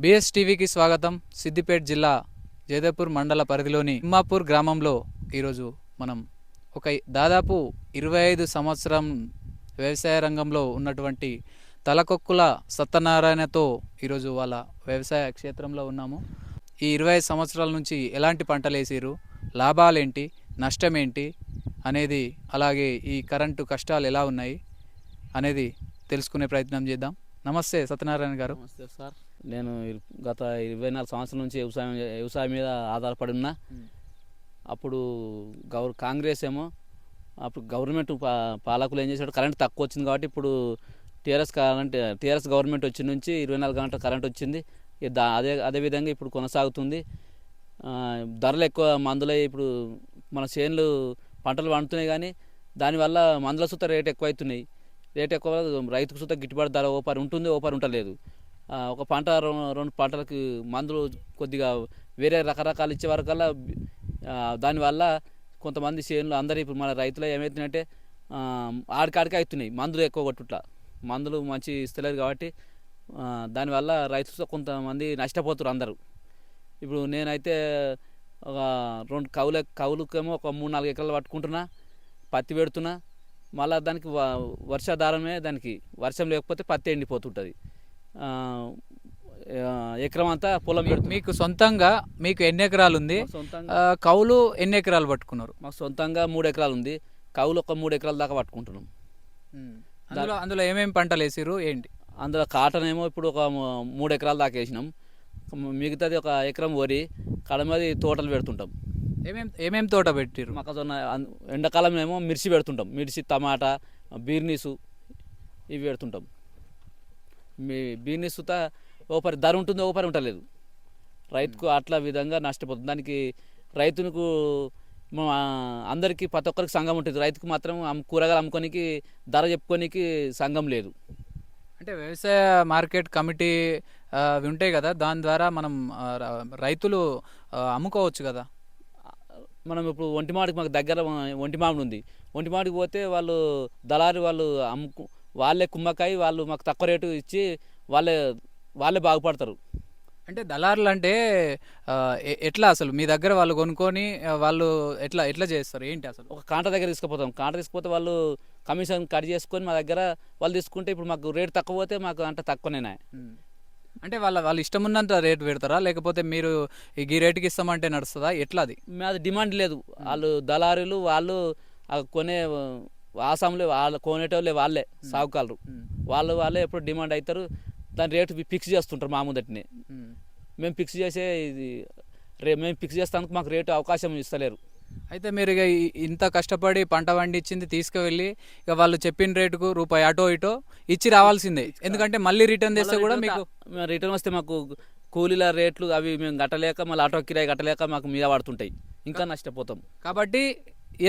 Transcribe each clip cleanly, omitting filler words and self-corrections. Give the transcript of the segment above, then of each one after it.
BS టీవీకి స్వాగతం. సిద్దిపేట జిల్లా జైదేపూర్ మండల పరిధిలోని తిమ్మాపూర్ గ్రామంలో ఈరోజు మనం ఒక దాదాపు 25 సంవత్సరం వ్యవసాయ రంగంలో ఉన్నటువంటి తలకొక్కుల సత్యనారాయణతో ఈరోజు వాళ్ళ వ్యవసాయ క్షేత్రంలో ఉన్నాము. ఈ 25 సంవత్సరాల నుంచి ఎలాంటి పంటలు వేసారు, లాభాలేంటి, నష్టమేంటి అనేది, అలాగే ఈ కరెంటు కష్టాలు ఎలా ఉన్నాయి అనేది తెలుసుకునే ప్రయత్నం చేద్దాం. నమస్తే సత్యనారాయణ గారు. నమస్తే సార్. నేను గత 24 సంవత్సరాల నుంచి వ్యవసాయం మీద ఆధారపడి ఉన్నా. అప్పుడు కాంగ్రెస్ ఏమో అప్పుడు గవర్నమెంట్ పాలకులు ఏం చేశాడు, కరెంట్ తక్కువ వచ్చింది కాబట్టి ఇప్పుడు టీఆర్ఎస్ గవర్నమెంట్ వచ్చిన నుంచి 24 గంటల కరెంట్ వచ్చింది. అదేవిధంగా ఇప్పుడు కొనసాగుతుంది. ధరలు ఎక్కువ మందులు ఇప్పుడు మన చేనులు పంటలు పండుతున్నాయి, కానీ దానివల్ల మందుల సుత రేట్ ఎక్కువ అవుతున్నాయి. రేట్ ఎక్కువ రైతుకు సుత గిట్టుబాటు ధర ఓపారి ఉంటుంది, ఓపారి ఉండలేదు. ఒక పంట రెండు పంటలకి మందులు కొద్దిగా వేరే రకరకాలు ఇచ్చే వరకల్లా దానివల్ల కొంతమంది చేనులు అందరూ ఇప్పుడు మన రైతులు ఏమవుతున్నాయంటే ఆడికాడికి అవుతున్నాయి. మందులు ఎక్కువ కొట్టుట్లా మందులు మంచి ఇస్తలేరు కాబట్టి దానివల్ల రైతులతో కొంతమంది నష్టపోతున్నారు అందరూ. ఇప్పుడు నేనైతే ఒక కౌలుకేమో ఒక 3-4 ఎకరాలు పట్టుకుంటున్నా, పత్తి పెడుతున్నా. మళ్ళీ దానికి వర్షాధారమే, దానికి వర్షం లేకపోతే పత్తి ఎండిపోతుంటుంది. ఎకరం అంతా పొలం. మీకు సొంతంగా మీకు ఎన్ని ఎకరాలు ఉంది? కౌలు ఎన్ని ఎకరాలు పట్టుకున్నారు? మాకు సొంతంగా 3 ఎకరాలు ఉంది. కౌలు ఒక 3 ఎకరాల దాకా పట్టుకుంటున్నాం. అందులో ఏమేమి పంటలు వేసారు ఏంటి? అందులో కాటన్ ఏమో ఇప్పుడు ఒక 3 ఎకరాల దాకా వేసినాం. మిగతాది ఒక ఎకరం వరి, కడమది తోటలు పెడుతుంటాం. ఏమేమి తోట పెట్టారు? మొక్కజొన్న. ఎండాకాలం ఏమో మిర్చి పెడుతుంటాం. మిర్చి, టమాటా, బీర్నీసు ఇవి పెడుతుంటాం. బీర్నీసు ఓపరి ధర ఉంటుంది, ఓపరి ఉండలేదు. రైతుకు అట్లా విధంగా నష్టపోతుంది. దానికి రైతులకు అందరికీ ప్రతి ఒక్కరికి సంఘం ఉంటుంది. రైతుకు మాత్రం కూరగాయలు అమ్ముకోనికి ధర చెప్పుకోనికి సంఘం లేదు. అంటే వ్యవసాయ మార్కెట్ కమిటీ అవి ఉంటాయి కదా, దాని ద్వారా మనం రైతులు అమ్ముకోవచ్చు కదా. మనం ఇప్పుడు ఒంటిమాడికి మాకు దగ్గర ఒంటిమామిడి ఉంది. ఒంటిమాడికి పోతే వాళ్ళు దళారి వాళ్ళు వాళ్ళే కుమ్మకాయ, వాళ్ళు మాకు తక్కువ రేటు ఇచ్చి వాళ్ళే బాగుపడతారు. అంటే దళారులు అంటే ఎట్లా అసలు మీ దగ్గర వాళ్ళు కొనుక్కొని వాళ్ళు ఎట్లా చేస్తారు ఏంటి అసలు? ఒక కాంట దగ్గర తీసుకుపోతాం. కాంట తీసుకుపోతే వాళ్ళు కమిషన్ కట్ చేసుకొని మా దగ్గర వాళ్ళు తీసుకుంటే ఇప్పుడు మాకు రేటు తక్కువ పోతే మాకు అంటే తక్కువనే. అంటే వాళ్ళు ఇష్టం ఉన్నంత రేటు పెడతారా, లేకపోతే మీరు ఈ రేటుకి ఇస్తామంటే నడుస్తుందా, ఎట్లా? అది అది డిమాండ్ లేదు. వాళ్ళు దళారులు వాళ్ళు కొనే ఆసాంలో వాళ్ళు కొనేటోళ్ళే, వాళ్ళే సాగుకాలరు. వాళ్ళే ఎప్పుడు డిమాండ్ అవుతారు. దాని రేటు ఫిక్స్ చేస్తుంటారు మా ముందటినే. మేము ఫిక్స్ చేస్తానికి మాకు రేటు అవకాశం ఇస్తలేరు. అయితే మీరు ఇక ఇంత కష్టపడి పంట పండించింది తీసుకువెళ్ళి ఇక వాళ్ళు చెప్పిన రేటుకు రూపాయి అటో ఇటో ఇచ్చి రావాల్సిందే. ఎందుకంటే మళ్ళీ రిటర్న్ చేస్తే కూడా మీకు రిటర్న్ వస్తే మాకు కూలీల రేట్లు అవి మేము గట్టలేక, మళ్ళీ ఆటో కిరాయి గట్టలేక మాకు మీద పడుతుంటాయి, ఇంకా నష్టపోతాం. కాబట్టి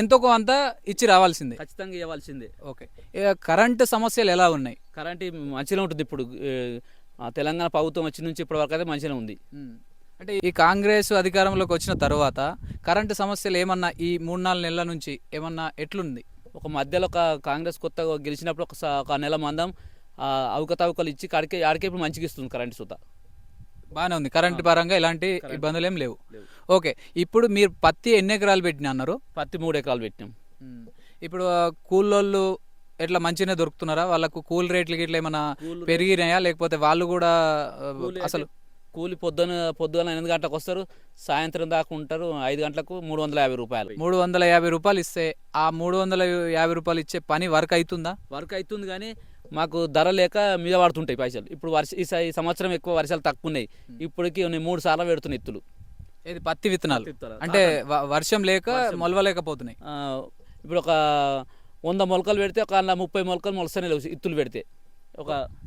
ఎంతో కొంత ఇచ్చి రావాల్సిందే, ఖచ్చితంగా ఇవ్వాల్సిందే. ఓకే. కరెంటు సమస్యలు ఎలా ఉన్నాయి? కరెంట్ మంచిగా ఉంటుంది. ఇప్పుడు తెలంగాణ ప్రభుత్వం వచ్చిన నుంచి ఇప్పటి వరకు అయితే మంచిగా ఉంది. అంటే ఈ కాంగ్రెస్ అధికారంలోకి వచ్చిన తర్వాత కరెంటు సమస్యలు ఏమన్నా ఈ 3-4 నెలల నుంచి ఏమన్నా ఎట్లుంది? ఒక మధ్యలో కాంగ్రెస్ కొత్తగా గెలిచినప్పుడు ఒక నెల మందం అవకతవకలు ఇచ్చి ఆడికే ఇప్పుడు మంచిగా ఇస్తుంది కరెంటు సుత. బాగానే ఉంది. కరెంటు పరంగా ఎలాంటి ఇబ్బందులు ఏం లేవు. ఓకే. ఇప్పుడు మీరు పత్తి ఎన్ని ఎకరాలు పెట్టినా అన్నారు? పత్తి 3 ఎకరాలు పెట్టినాం. ఇప్పుడు కూలోళ్ళు ఎట్లా మంచిగానే దొరుకుతున్నారా? వాళ్ళకు కూల్ రేట్లు గిట్లా ఏమైనా పెరిగినాయా, లేకపోతే వాళ్ళు కూడా అసలు కూలి పొద్దున 8 గంటలకు వస్తారు, సాయంత్రం దాకా ఉంటారు. 5 గంటలకు 350 రూపాయలు. 350 రూపాయలు ఇస్తే ఆ 350 రూపాయలు ఇచ్చే పని వర్క్ అవుతుందా? వర్క్ అవుతుంది, కానీ మాకు ధర లేక మీద పడుతుంటాయి పైసలు. ఇప్పుడు ఈ సంవత్సరం ఎక్కువ వర్షాలు తక్కువ ఉన్నాయి. ఇప్పటికి 3 సార్లు పెడుతున్నాయి ఇత్తులు. ఇది పత్తి విత్తనాలు అంటే వర్షం లేక మొలవలేకపోతున్నాయి. ఇప్పుడు ఒక 100 మొలకలు పెడితే ఒక 30 మొలకలు మొలస్తనే లేవు ఇత్తులు పెడితే.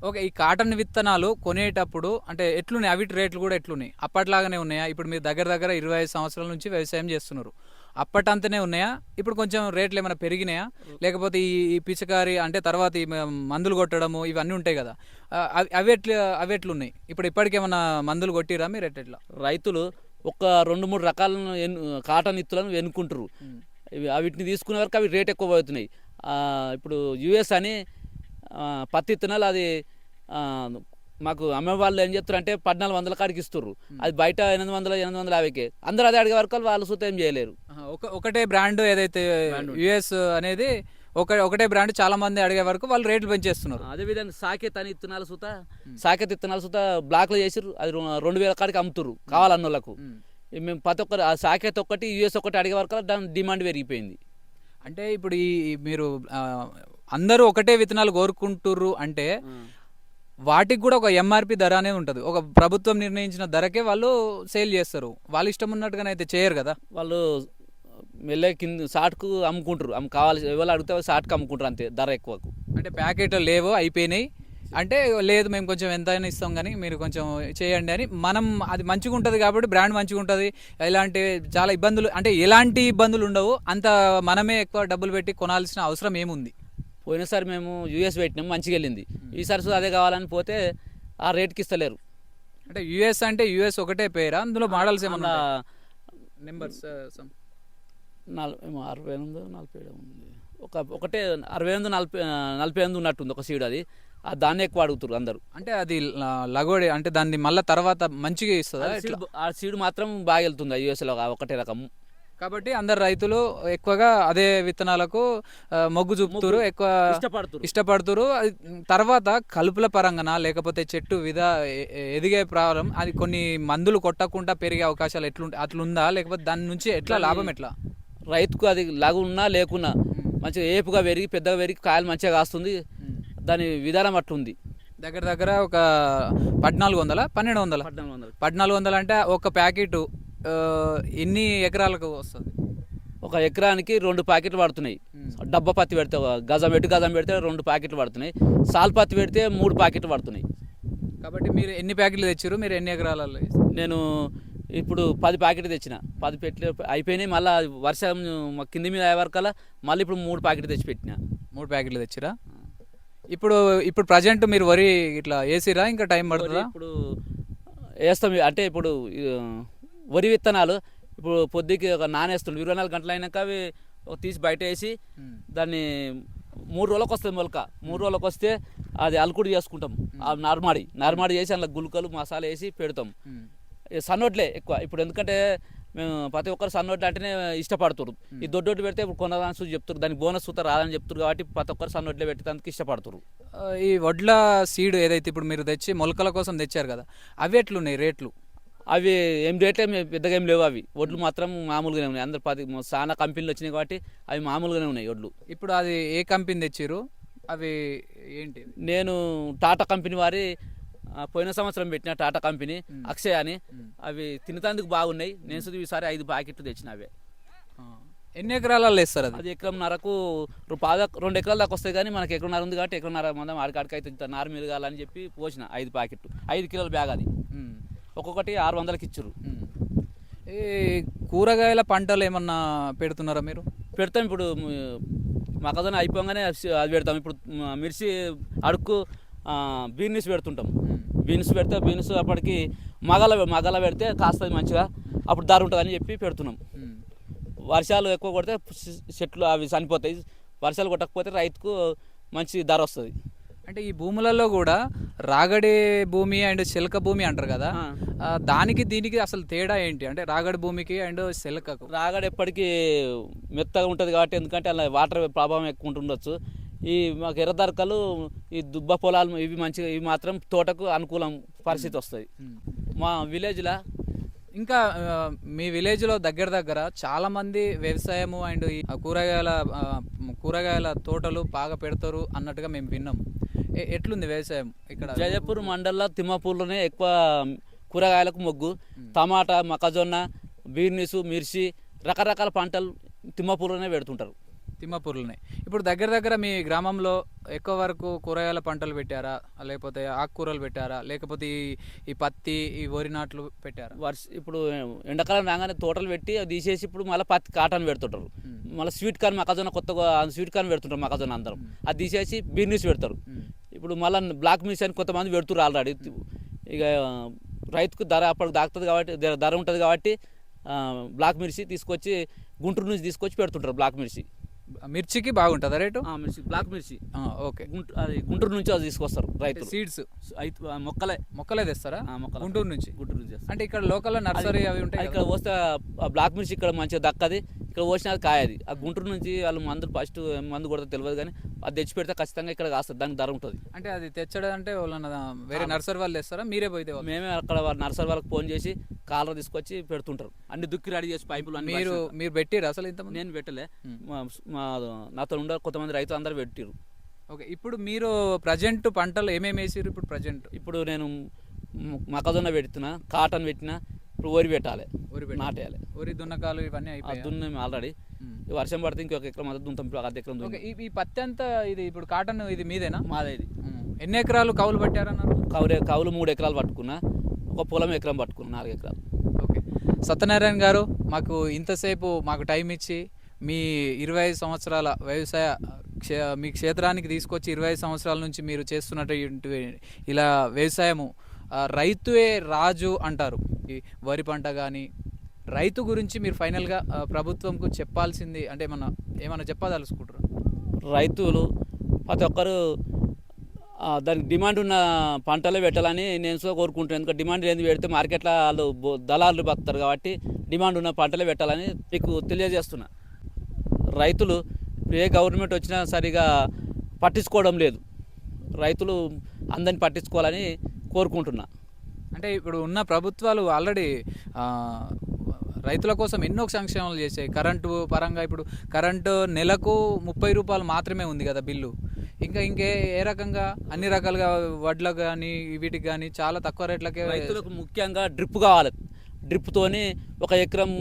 ఓకే. ఈ కాటన్ విత్తనాలు కొనేటప్పుడు అంటే ఎట్లున్నాయి? అవిటి రేట్లు కూడా ఎట్లున్నాయి? అప్పట్లాగానే ఉన్నాయా? ఇప్పుడు మీరు దగ్గర 25 సంవత్సరాల నుంచి వ్యవసాయం చేస్తున్నారు, అప్పటంతనే ఉన్నాయా? ఇప్పుడు కొంచెం రేట్లు ఏమైనా పెరిగినాయా, లేకపోతే ఈ పిచకారి అంటే తర్వాత ఈ మందులు కొట్టడము ఇవన్నీ ఉంటాయి కదా, అవి ఎట్లున్నాయి? ఇప్పటికేమన్నా మందులు కొట్టిరా మీరు? ఎట్లా రైతులు ఒక 2-3 రకాలను కాటన్ ఇత్తులను ఎన్నుకుంటారు. వీటిని తీసుకునే వరకు అవి రేట్ ఎక్కువ అవుతున్నాయి. ఇప్పుడు యుఎస్ అని పత్తి విత్తనాలు అది మాకు అమ్మే వాళ్ళు ఏం చెప్తారు అంటే 1400 కాడికి ఇస్తారు. అది బయట 850కే అందరూ అదే అడిగే వరకు వాళ్ళు సుత ఏం చేయలేరు. ఒకటే బ్రాండ్ ఏదైతే యుఎస్ అనేది ఒకటే బ్రాండ్ చాలా మంది అడిగే వరకు వాళ్ళు రేట్లు పెంచేస్తున్నారు. అదేవిధంగా సాకేత్ ఇత్తనాలు సుత బ్లాక్లో చేసి అది 2000 కాడికి అమ్ముతున్నారు కావాలన్న వాళ్ళకు. మేము ప్రతి ఒక్కరు ఆ సాకేత్ ఒక్కటి యుఎస్ ఒకటి అడిగే వరకు దాని డిమాండ్ పెరిగిపోయింది. అంటే ఇప్పుడు ఈ మీరు అందరూ ఒకటే విత్తనాలు కోరుకుంటుర్రు అంటే వాటికి కూడా ఒక ఎంఆర్పి ధర అనేది ఉంటుంది. ఒక ప్రభుత్వం నిర్ణయించిన ధరకే వాళ్ళు సేల్ చేస్తారు. వాళ్ళు ఇష్టం ఉన్నట్టుగానే అయితే చేయరు కదా. వాళ్ళు మెల్లె కింద షార్ట్కు అమ్ముకుంటారు. కావాలి ఎవరు అడిగితే షార్ట్కి అమ్ముకుంటారు అంతే, ధర ఎక్కువకు. అంటే ప్యాకెట్లు లేవు అయిపోయినాయి అంటే లేదు మేము కొంచెం ఎంతైనా ఇస్తాం కానీ మీరు కొంచెం చేయండి అని. మనం అది మంచిగా ఉంటుంది కాబట్టి బ్రాండ్ మంచిగా ఉంటుంది. ఇలాంటి చాలా ఇబ్బందులు అంటే ఎలాంటి ఇబ్బందులు ఉండవు. అంత మనమే ఎక్కువ డబ్బులు పెట్టి కొనాల్సిన అవసరం ఏముంది. పోయినసారి మేము యూఎస్ పెట్టినాం, మంచిగా వెళ్ళింది. ఈసారి అదే కావాలని పోతే ఆ రేట్కి ఇస్తలేరు. అంటే యుఎస్ అంటే యుఎస్ ఒకటే పేరా, అందులో మోడల్స్ ఏమన్నా నెంబర్స్ 68 47 ఉంది. ఒకటే 68 48 ఉన్నట్టుంది ఒక సీడ్. అది దాన్ని ఎక్కువ అడుగుతారు అందరూ. అంటే అది లగోడి అంటే దాన్ని మళ్ళీ తర్వాత మంచిగా ఇస్తుందా? ఆ సీడ్ మాత్రం బాగా వెళ్తుంది యూఎస్లో ఒకటే రకం. కాబట్టి అందరు రైతులు ఎక్కువగా అదే విత్తనాలకు మొగ్గు చూపుతారు, ఎక్కువ ఇష్టపడుతురు. తర్వాత కలుపుల పరంగా లేకపోతే చెట్టు ఎదిగే ప్రారంభం అది కొన్ని మందులు కొట్టకుండా పెరిగే అవకాశాలు అట్లుందా, లేకపోతే దాని నుంచి ఎట్లా లాభం ఎట్లా? రైతుకు అది లాగు ఉన్నా లేకున్నా మంచిగా ఏపుగా పెరిగి పెద్దగా పెరిగి కాయలు మంచిగా కాస్తుంది. దాని విధానం అట్లుంది. దగ్గర ఒక 1400 1200 అంటే ఒక ప్యాకెట్ ఎన్ని ఎకరాలకు వస్తుంది? ఒక ఎకరానికి 2 ప్యాకెట్లు పడుతున్నాయి. డబ్బా పత్తి పెడితే గజం పెడితే 2 ప్యాకెట్లు పడుతున్నాయి. సాల్ పత్తి పెడితే 3 ప్యాకెట్లు పడుతున్నాయి. కాబట్టి మీరు ఎన్ని ప్యాకెట్లు తెచ్చారు? మీరు ఎన్ని ఎకరాలలో? నేను ఇప్పుడు 10 ప్యాకెట్లు తెచ్చిన. 10 పెట్లు అయిపోయినాయి. మళ్ళీ వర్షం కింది మీద అయ్యే వరకల్లా మళ్ళీ ఇప్పుడు 3 ప్యాకెట్లు తెచ్చి పెట్టిన. 3 ప్యాకెట్లు తెచ్చిరా? ఇప్పుడు ప్రజెంట్ మీరు వరి ఇట్లా వేసిరా? ఇంకా టైం పడుతుందా? ఇప్పుడు వేస్తాం. అంటే ఇప్పుడు వరి విత్తనాలు ఇప్పుడు పొద్దుకి ఒక నానేస్తుండే 24 గంటలు అయినాక అవి తీసి బయట వేసి దాన్ని 3 రోజులకు వస్తుంది మొలక. 3 రోజులకు వస్తే అది అలుకుడు చేసుకుంటాం. నార్మాడి చేసి అందులో గుల్కలు మసాలా వేసి పెడతాం. సన్నోట్లే ఎక్కువ ఇప్పుడు, ఎందుకంటే మేము ప్రతి ఒక్కరు సన్నోట్లు అంటేనే ఇష్టపడుతున్నారు. ఈ దొడ్డోట్లు పెడితే ఇప్పుడు కొనదాని చూసి చెప్తారు, దానికి బోనస్ సూత రాదని చెప్తారు. కాబట్టి ప్రతి ఒక్కరు సన్నోట్లే పెట్టేందుకు ఇష్టపడుతున్నారు. ఈ వడ్ల సీడ్ ఏదైతే ఇప్పుడు మీరు తెచ్చి మొలకల కోసం తెచ్చారు కదా, అవి ఎట్లున్నాయి రేట్లు? అవి ఏం రేట్లే పెద్దగా ఏం లేవు. అవి వడ్లు మాత్రం మామూలుగానే ఉన్నాయి. అందరు చాలా కంపెనీలు వచ్చినాయి కాబట్టి అవి మామూలుగానే ఉన్నాయి వడ్లు. ఇప్పుడు అది ఏ కంపెనీ తెచ్చారు? అవి ఏంటి? నేను టాటా కంపెనీ వారి పోయిన సంవత్సరం పెట్టిన టాటా కంపెనీ అక్షయ అని. అవి తినటానికి బాగున్నాయి. నేను ఈసారి 5 ప్యాకెట్లు తెచ్చిన. అవే ఎన్ని ఎకరాలలో వేస్తారు? అది ఎకరంన్నరకు 2 ఎకరాల దాకా వస్తాయి. కానీ మనకి ఎకరన్నర ఉంది కాబట్టి ఎకరన్నర మందం ఆడికాడికి అయితే నారు మిరగాలని చెప్పి పోసిన 5 ప్యాకెట్లు. 5 కిలోల బ్యాగ్. అది ఒక్కొక్కటి 600కి ఇచ్చారు. ఈ కూరగాయల పంటలు ఏమన్నా పెడుతున్నారా మీరు? పెడతాం. ఇప్పుడు మొక్కజొన్న అయిపోగానే అది పెడతాం. ఇప్పుడు మిర్చి అడుక్కు బీన్స్ పెడుతుంటాం. బీన్స్ పెడితే బీన్స్ అప్పటికి మగల పెడితే కాస్తుంది మంచిగా, అప్పుడు ధర ఉంటుందని చెప్పి పెడుతున్నాం. వర్షాలు ఎక్కువ కొడితే చెట్లు అవి చనిపోతాయి. వర్షాలు కొట్టకపోతే రైతుకు మంచి ధర వస్తుంది. అంటే ఈ భూములలో కూడా రాగడి భూమి అండ్ శిలక భూమి అంటారు కదా, దానికి దీనికి అసలు తేడా ఏంటి? అంటే రాగడి భూమికి అండ్ శిలకకు. రాగడి ఎప్పటికీ మెత్తగా ఉంటుంది కాబట్టి, ఎందుకంటే అలా వాటర్ ప్రభావం ఎక్కువ ఉంటుండొచ్చు. ఈ మాకు ఎర్రదరకలు, ఈ దుబ్బ పొలాలు ఇవి మంచిగా, ఇవి మాత్రం తోటకు అనుకూలం పరిస్థితి వస్తుంది మా విలేజ్లో. ఇంకా మీ విలేజ్లో దగ్గర చాలామంది వ్యవసాయము అండ్ ఈ కూరగాయల తోటలు బాగా పెడతారు అన్నట్టుగా మేము విన్నాం. ఎట్లుంది వ్యవసాయం ఇక్కడ? జయపూర్ మండలంలో తిమ్మాపూర్లోనే ఎక్కువ కూరగాయలకు మొగ్గు. టమాటా, మొక్కజొన్న, బీన్స్, మిర్చి రకరకాల పంటలు తిమ్మాపూర్లోనే పెడుతుంటారు. తిమ్మాపూర్లోనే. ఇప్పుడు దగ్గర మీ గ్రామంలో ఎక్కువ వరకు కూరగాయల పంటలు పెట్టారా, లేకపోతే ఆకుకూరలు పెట్టారా, లేకపోతే ఈ పత్తి, ఈ వరి నాట్లు పెట్టారా? ఇప్పుడు ఎండాకాలం రాగానే తోటలు పెట్టి అది తీసేసి ఇప్పుడు మళ్ళీ పత్తి కాటన్ పెడుతుంటారు. మళ్ళీ స్వీట్ కార్న్ మొక్కజొన్న, కొత్తగా స్వీట్ కార్న్ పెడుతుంటారు మొక్కజొన్న అందరం. అది తీసేసి బీన్స్ పెడతారు. ఇప్పుడు మళ్ళీ బ్లాక్ మిర్చి అని కొంతమంది పెడుతున్నారు ఆల్రెడీ. ఇక రైతుకు ధర అప్పటికి దాకుతుంది కాబట్టి, ధర ఉంటుంది కాబట్టి బ్లాక్ మిర్చి తీసుకొచ్చి గుంటూరు నుంచి తీసుకొచ్చి పెడుతుంటారు. బ్లాక్ మిర్చి మిర్చికి బాగుంటుందా రేటు? మిర్చి బ్లాక్ మిర్చి ఓకే. అది గుంటూరు నుంచి అది తీసుకొస్తారు రైతులు. సీడ్స్ మొక్కలే తెస్తారా మొక్కలు గుంటూరు నుంచి? గుంటూరు నుంచి చేస్తారు. అంటే ఇక్కడ లోకల్లో నర్సరీ అవి ఉంటాయి ఇక్కడ పోస్తే ఆ బ్లాక్ మిర్చి ఇక్కడ మంచిగా దక్కది, ఇక్కడ పోసిన అది కాయది. ఆ గుంటూరు నుంచి వాళ్ళు మందు ఫస్ట్ మందు కొడితే తెలియదు, కానీ అది తెచ్చి పెడితే ఖచ్చితంగా ఇక్కడ కాస్తుంది, దానికి ధర ఉంటుంది. అంటే అది తెచ్చడం అంటే వాళ్ళ వేరే నర్సరీ వాళ్ళు తెస్తారా, మీరే పోయితే? మేమే అక్కడ నర్సరీ వాళ్ళకి ఫోన్ చేసి కాలర్ తీసుకొచ్చి పెడుతుంటారు, అన్ని దుక్కి రెడీ చేసి పైపులు అన్ని. మీరు పెట్టిరు అసలు ఇంత? నేను పెట్టలే, నాతో ఉండే కొంతమంది రైతులు అందరూ పెట్టిరు. ఓకే. ఇప్పుడు మీరు ప్రజెంట్ పంటలు ఏమేమి వేసారు ఇప్పుడు ప్రజెంట్? ఇప్పుడు నేను మొక్కజొన్న పెడుతున్నా, కాటన్ పెట్టినా, ఇప్పుడు వరి పెట్టాలి, నాటేయాలి. వరి దున్నకాలు ఇవన్నీ అయిపోయి దున్నాము ఆల్రెడీ. వర్షం పడితే ఇంకొక ఎకరం అంతా దుంతాం, అర్ధ ఎకరం. ఈ పత్తి అంతా ఇది ఇప్పుడు కాటన్ ఇది మీదేనా? మాదే ఇది. ఎన్ని ఎకరాలు కౌలు పట్టారన్నారు? కౌలు 3 ఎకరాలు పట్టుకున్నా, ఒక పొలం ఎకరం పట్టుకున్నా, 4 ఎకరాలు. ఓకే. సత్యనారాయణ గారు, మాకు ఇంతసేపు మాకు టైం ఇచ్చి మీ 25 సంవత్సరాల వ్యవసాయ మీ క్షేత్రానికి తీసుకొచ్చి 25 సంవత్సరాల నుంచి మీరు చేస్తున్నటువంటి ఇలా వ్యవసాయము, రైతుయే రాజు అంటారు. ఈ వరి పంట కానీ రైతు గురించి మీరు ఫైనల్గా ప్రభుత్వంకు చెప్పాల్సింది అంటే ఏమన్నా చెప్పదలుచుకుంటారు? రైతులు ప్రతి ఒక్కరు దానికి డిమాండ్ ఉన్న పంటలే పెట్టాలని నేను సో కోరుకుంటున్నాను. ఎందుకంటే డిమాండ్ లేని పెడితే మార్కెట్లో వాళ్ళు దళారులు బతుకుతారు, కాబట్టి డిమాండ్ ఉన్న పంటలే పెట్టాలని మీకు తెలియజేస్తున్నా. రైతులు ఏ గవర్నమెంట్ వచ్చినా సరిగా పట్టించుకోవడం లేదు, రైతులు అందరిని పట్టించుకోవాలని కోరుకుంటున్నా. అంటే ఇప్పుడు ఉన్న ప్రభుత్వాలు ఆల్రెడీ రైతుల కోసం ఎన్నో సంక్షేమాలు చేసాయి. కరెంటు పరంగా ఇప్పుడు కరెంటు నెలకు 30 రూపాయలు మాత్రమే ఉంది కదా బిల్లు. ఇంకే ఏ రకంగా అన్ని రకాలుగా వడ్లకు కానీ వీటికి కానీ చాలా తక్కువ రేట్లకే. రైతులకు ముఖ్యంగా డ్రిప్ కావాలి. డ్రిప్తోని ఒక ఎకరం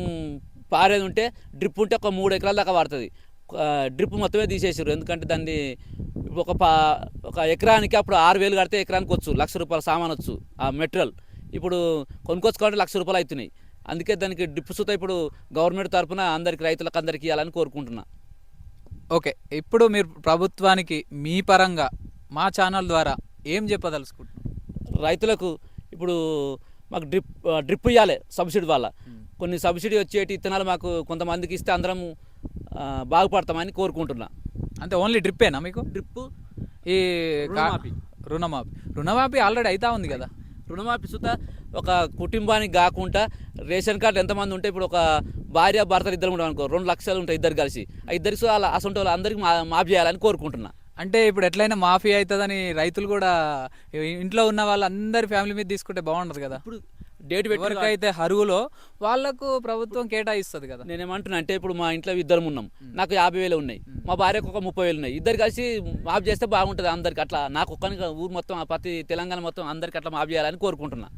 పారేది ఉంటే డ్రిప్ ఉంటే ఒక 3 ఎకరాల దాకా పడుతుంది. డ్రిప్ మొత్తమే తీసేసారు, ఎందుకంటే దాన్ని ఒక ఎకరానికి అప్పుడు 6,000 కడితే ఎకరానికి వచ్చు 1,00,000 రూపాయల సామాన్ వచ్చు ఆ మెటీరియల్. ఇప్పుడు కొనుక్కొచ్చుకోవాలంటే 1,00,000 రూపాయలు అవుతున్నాయి. అందుకే దానికి డ్రిప్ సుత ఇప్పుడు గవర్నమెంట్ తరఫున అందరికి రైతులకు అందరికీ ఇవ్వాలని కోరుకుంటున్నా. ఓకే. ఇప్పుడు మీరు ప్రభుత్వానికి మీ పరంగా మా ఛానల్ ద్వారా ఏం చెప్పదలుచుకుంటున్నారు? రైతులకు ఇప్పుడు మాకు డ్రిప్ ఇవ్వాలి సబ్సిడీ వల్ల. కొన్ని సబ్సిడీ వచ్చేటి ఇత్తనాలు మాకు కొంతమందికి ఇస్తే అందరం బాగుపడతామని కోరుకుంటున్నా. అంటే ఓన్లీ డ్రిప్పేనా మీకు? డ్రిప్, ఈ రుణమాఫీ ఆల్రెడీ అవుతా ఉంది కదా. రుణమాఫీ సుత ఒక కుటుంబానికి కాకుండా రేషన్ కార్డు ఎంతమంది ఉంటే ఇప్పుడు ఒక భార్య భర్తలు ఇద్దరు ఉంటాం అనుకో, 2 లక్షలు ఉంటాయి ఇద్దరు కలిసి, ఇద్దరికి అసలు వాళ్ళు అందరికీ మాఫీ చేయాలని కోరుకుంటున్నా. అంటే ఇప్పుడు ఎట్లయినా మాఫీ అవుతుందని రైతులు కూడా ఇంట్లో ఉన్న వాళ్ళందరి ఫ్యామిలీ మీద తీసుకుంటే బాగుండదు కదా. ఇప్పుడు డేట్ ఎవరికైతే అరువులో వాళ్ళకు ప్రభుత్వం కేటాయిస్తుంది కదా. నేనేమంటున్నా అంటే ఇప్పుడు మా ఇంట్లో 2 ఉన్నాం, నాకు 50,000 ఉన్నాయి, మా భార్యకు ఒక 30,000 ఉన్నాయి, ఇద్దరు కలిసి మాఫ్ చేస్తే బాగుంటుంది అందరికి. అట్లా నాకు ఒక్కనికి ఊరు మొత్తం ప్రతి తెలంగాణ మొత్తం అందరికి అట్లా మాఫ్ చేయాలని కోరుకుంటున్నా.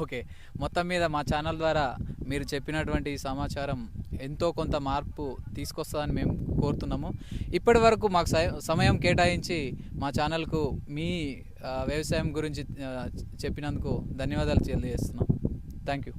ఓకే. మొత్తం మీద మా ఛానల్ ద్వారా మీరు చెప్పినటువంటి ఈ సమాచారం ఎంతో కొంత మార్పు తీసుకొస్తుందని మేము కోరుతున్నాము. ఇప్పటి వరకు మాకు సమయం కేటాయించి మా ఛానల్కు మీ వ్యవసాయం గురించి చెప్పినందుకు ధన్యవాదాలు తెలియజేస్తున్నాం. Thank you.